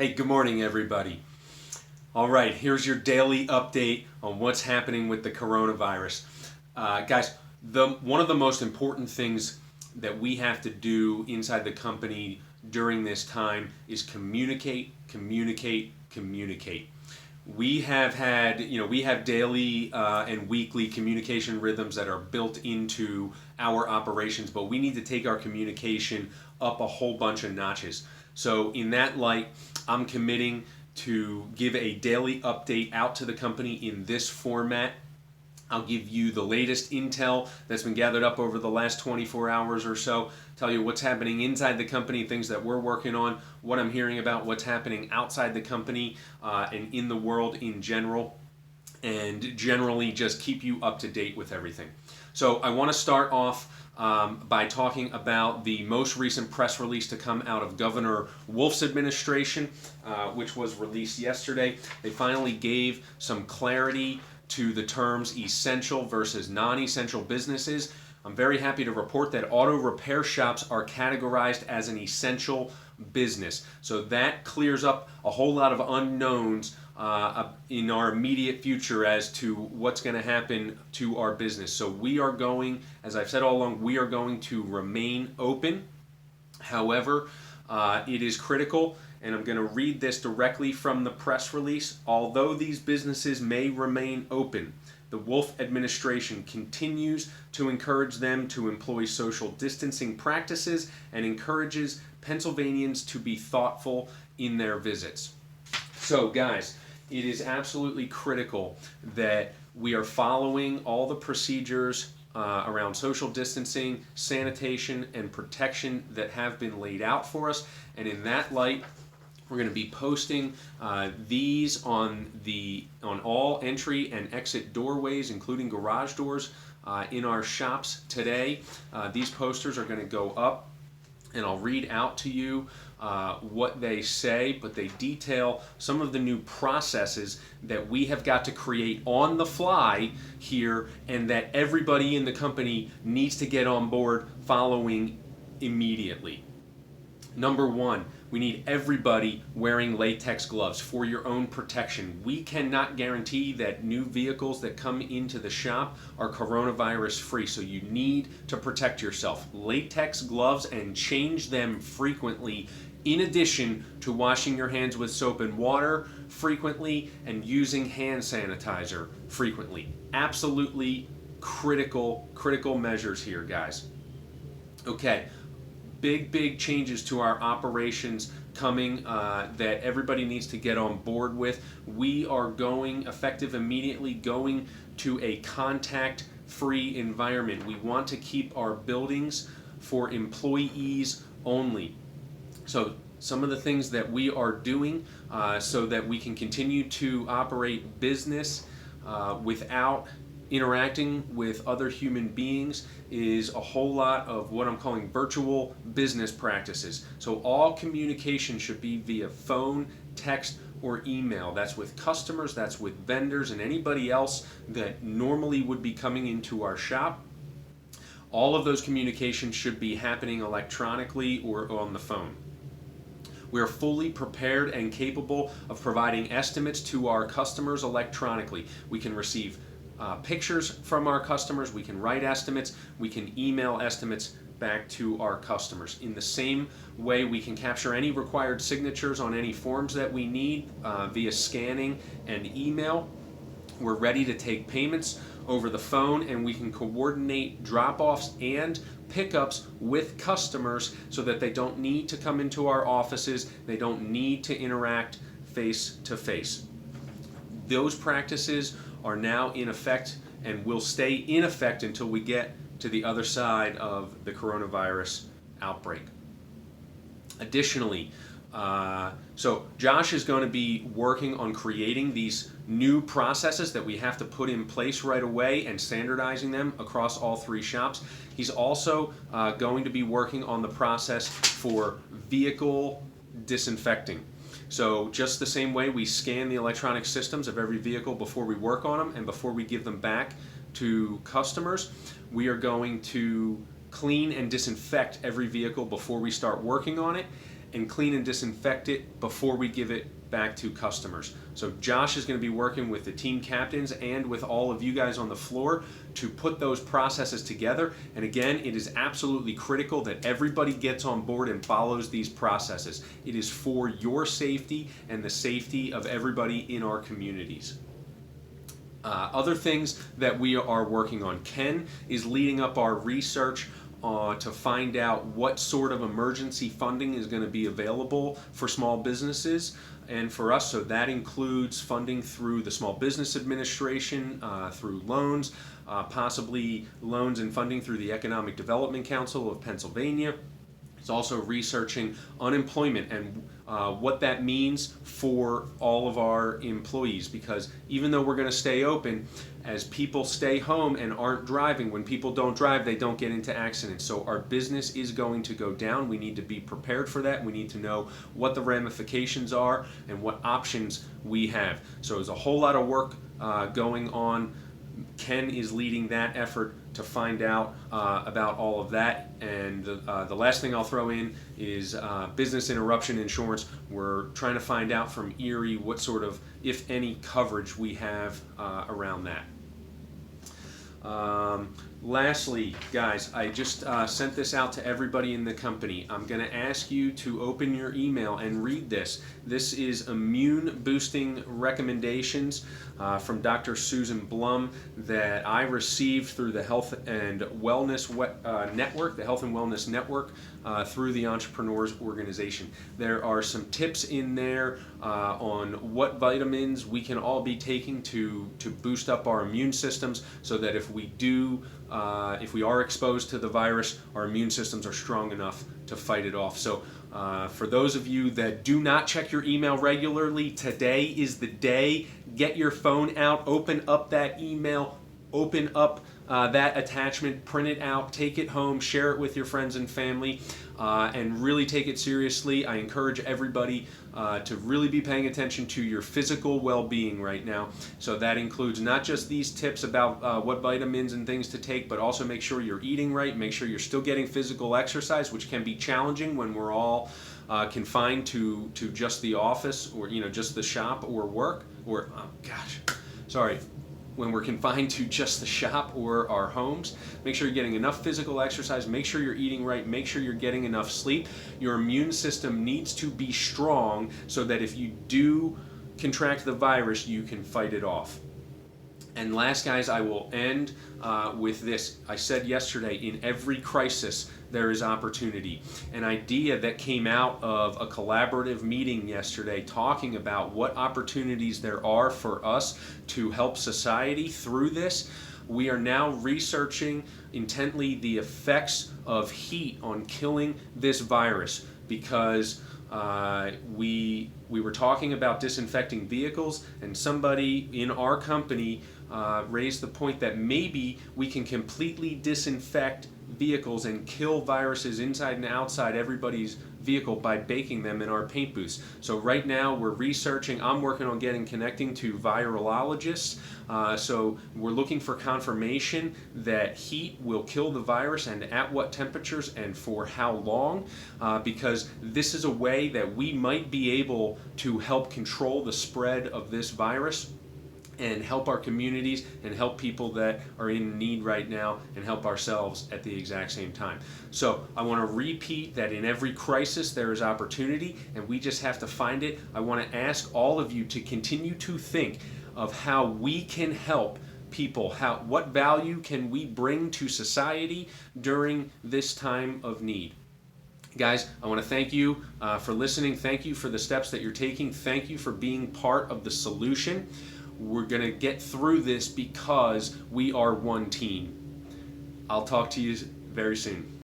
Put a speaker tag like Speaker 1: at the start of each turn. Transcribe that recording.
Speaker 1: Hey, good morning, everybody. All right, here's your daily update on what's happening with the coronavirus. Guys, one of the most important things that we have to do inside the company during this time is communicate, communicate, communicate. We have daily and weekly communication rhythms that are built into our operations, but we need to take our communication up a whole bunch of notches. So, in that light, I'm committing to give a daily update out to the company in this format. I'll give you the latest intel that's been gathered up over the last 24 hours or so, tell you what's happening inside the company, things that we're working on, what I'm hearing about what's happening outside the company and in the world in general, and generally just keep you up to date with everything. So I want to start off by talking about the most recent press release to come out of Governor Wolf's administration, which was released yesterday. They finally gave some clarity to the terms essential versus non-essential businesses. I'm very happy to report that auto repair shops are categorized as an essential business. So that clears up a whole lot of unknowns in our immediate future as to what's going to happen to our business. So we are going, as I've said all along, we are going to remain open. However, it is critical, and I'm going to read this directly from the press release. Although these businesses may remain open, the Wolf administration continues to encourage them to employ social distancing practices and encourages Pennsylvanians to be thoughtful in their visits. So, guys, it is absolutely critical that we are following all the procedures around social distancing, sanitation, and protection that have been laid out for us. And in that light, we're going to be posting these on all entry and exit doorways, including garage doors, in our shops today. These posters are going to go up, and I'll read out to you what they say, but they detail some of the new processes that we have got to create on the fly here, and that everybody in the company needs to get on board following immediately. Number one, we need everybody wearing latex gloves for your own protection. We cannot guarantee that new vehicles that come into the shop are coronavirus free, so you need to protect yourself. Latex gloves, and change them frequently, in addition to washing your hands with soap and water frequently and using hand sanitizer frequently. Absolutely critical measures here, guys. Okay. Big changes to our operations coming that everybody needs to get on board with. We are effective immediately, going to a contact-free environment. We want to keep our buildings for employees only. So some of the things that we are doing so that we can continue to operate business without interacting with other human beings is a whole lot of what I'm calling virtual business practices. So all communication should be via phone, text, or email. That's with customers, that's with vendors, and anybody else that normally would be coming into our shop. All of those communications should be happening electronically or on the phone. We are fully prepared and capable of providing estimates to our customers electronically. We can receive pictures from our customers, we can write estimates, we can email estimates back to our customers. In the same way, we can capture any required signatures on any forms that we need via scanning and email. We're ready to take payments over the phone, and we can coordinate drop-offs and pickups with customers so that they don't need to come into our offices, they don't need to interact face to face. Those practices are now in effect and will stay in effect until we get to the other side of the coronavirus outbreak. Additionally, so Josh is going to be working on creating these new processes that we have to put in place right away and standardizing them across all three shops. He's also going to be working on the process for vehicle disinfecting. So just the same way we scan the electronic systems of every vehicle before we work on them and before we give them back to customers, we are going to clean and disinfect every vehicle before we start working on it. and clean and disinfect it before we give it back to customers. So Josh is going to be working with the team captains and with all of you guys on the floor to put those processes together. And again, it is absolutely critical that everybody gets on board and follows these processes. It is for your safety and the safety of everybody in our communities. Other things that we are working on. Ken is leading up our research to find out what sort of emergency funding is going to be available for small businesses and for us. So that includes funding through the Small Business Administration, through loans, possibly loans and funding through the Economic Development Council of Pennsylvania. It's also researching unemployment and what that means for all of our employees, because even though we're going to stay open, as people stay home and aren't driving, when people don't drive, they don't get into accidents. So our business is going to go down. We need to be prepared for that. We need to know what the ramifications are and what options we have. So there's a whole lot of work going on. Ken is leading that effort to find out about all of that. And the last thing I'll throw in is business interruption insurance. We're trying to find out from Erie what sort of, if any, coverage we have around that. Lastly, guys, I just sent this out to everybody in the company. I'm going to ask you to open your email and read this. This is immune boosting recommendations from Dr. Susan Blum that I received through the Health and Wellness Network, the Health and Wellness Network, through the Entrepreneurs Organization. There are some tips in there on what vitamins we can all be taking to boost up our immune systems, so that if we are exposed to the virus, our immune systems are strong enough to fight it off. So for those of you that do not check your email regularly, today is the day. Get your phone out, open up that email, open up that attachment, print it out, take it home, share it with your friends and family, and really take it seriously. I encourage everybody to really be paying attention to your physical well-being right now. So that includes not just these tips about what vitamins and things to take, but also make sure you're eating right, make sure you're still getting physical exercise, which can be challenging when we're all confined to just the office, or just the shop or work, or when we're confined to just the shop or our homes. Make sure you're getting enough physical exercise, make sure you're eating right, make sure you're getting enough sleep. Your immune system needs to be strong so that if you do contract the virus, you can fight it off. And last, guys, I will end with this. I said yesterday, in every crisis, there is opportunity. An idea that came out of a collaborative meeting yesterday, talking about what opportunities there are for us to help society through this. We are now researching intently the effects of heat on killing this virus, because we were talking about disinfecting vehicles, and somebody in our company raised the point that maybe we can completely disinfect vehicles and kill viruses inside and outside everybody's vehicle by baking them in our paint booths. So right now we're researching, I'm working on connecting to virologists. So we're looking for confirmation that heat will kill the virus, and at what temperatures and for how long, because this is a way that we might be able to help control the spread of this virus and help our communities and help people that are in need right now and help ourselves at the exact same time. So I want to repeat that in every crisis there is opportunity, and we just have to find it. I want to ask all of you to continue to think of how we can help people, what value can we bring to society during this time of need. Guys, I want to thank you for listening. Thank you for the steps that you're taking. Thank you for being part of the solution. We're going to get through this because we are one team. I'll talk to you very soon.